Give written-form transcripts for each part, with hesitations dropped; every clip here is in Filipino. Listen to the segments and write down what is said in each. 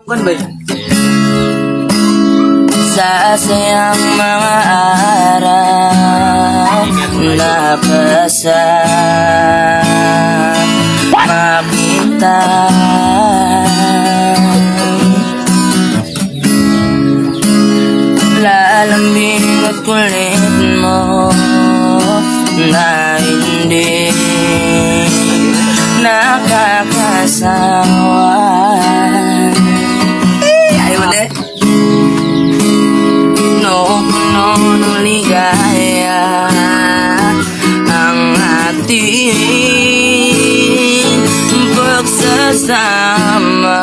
Bukan ba yun? Sa sayang mga araw napasama kita, lalambing at kulit mo na hindi nakakasawa. Ayaw mo din? Puno ng ligaya ang ating pagsasama,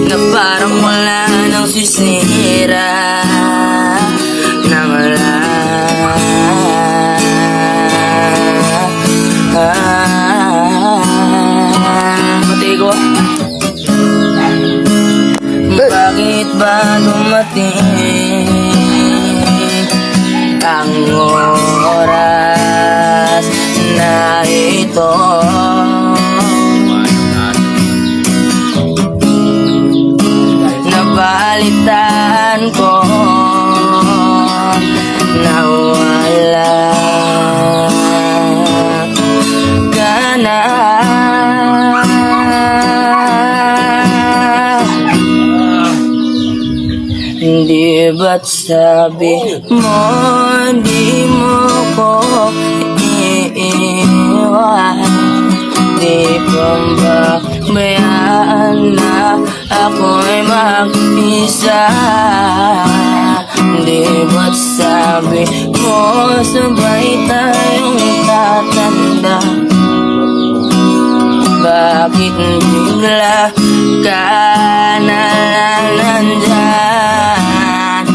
na parang wala nang sisira ng bakit ba dumating ang oras na ito? Nabalitaan ko na wala ka na. Di ba't sabi mo di mo ko iiwan? Di pa ba bayaan na ako'y mag-isa? Di ba't sabi mo sabay tayong tatanda? Bakit bigla ka na lang nandyan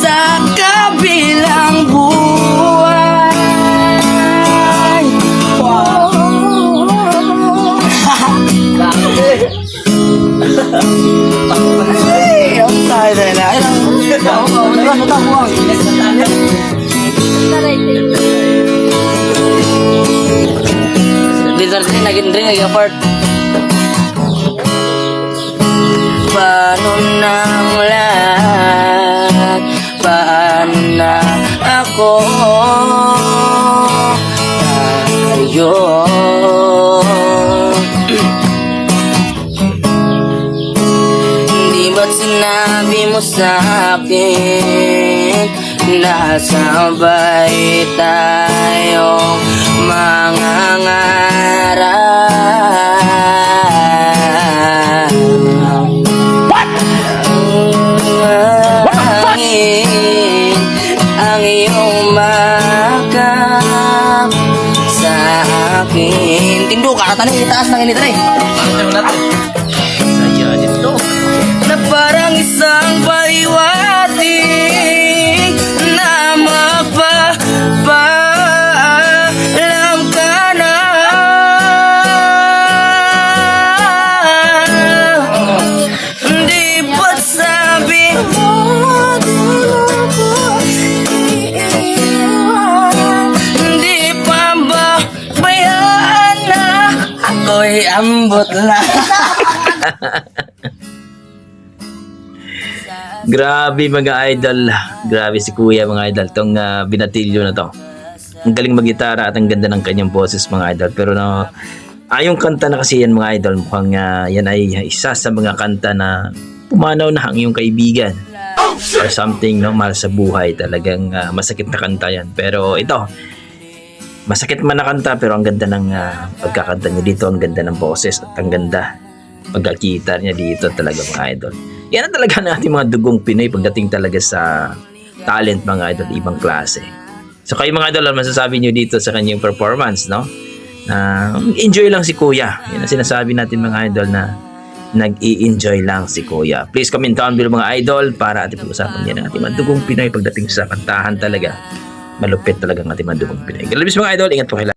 sa kabilang buhay? Ay, ang tayo na yun. Dito rin naging rin nag-effort. Paano nang lahat? Paano na ako? Tayo. Di ba't sinabi mo sa'kin na sabay tayong mangangarap? Ang iyong makap sa akin. Tindo ka, natanay, itaas na ganito rin. Saya nito. Na parang isang paliwating na magpapaalam ka na. Di ba't sabi mo di mo ko iiwan? Di pa ba bayaan na ako'y ambot lang? Grabe mga idol. Grabe si Kuya mga idol. Itong binatilyo na to. Ang galing mag-gitara at ang ganda ng kanyang boses mga idol. Pero yung kanta na kasi yan mga idol. Mukhang yan ay isa sa mga kanta na pumanaw na ang iyong kaibigan. Or something, no? Mahal sa buhay. Talagang masakit na kanta yan. Pero ito, masakit man na kanta pero ang ganda ng pagkakanta niya dito. Ang ganda ng boses at ang ganda pagkakita niya dito talaga mga idol. Yan ang talaga natin mga dugong Pinoy pagdating talaga sa talent mga idol, ibang klase. So kayo mga idol, ano masasabi nyo dito sa kanyang performance, no? Enjoy lang si Kuya. Yan ang sinasabi natin mga idol na nag-i-enjoy lang si Kuya. Please comment down below mga idol para ating pag-usapan yan ang ating mga dugong Pinoy pagdating sa kantahan talaga. Malupit talaga ang ating mga dugong Pinoy. Galabis mga idol, ingat po kayo.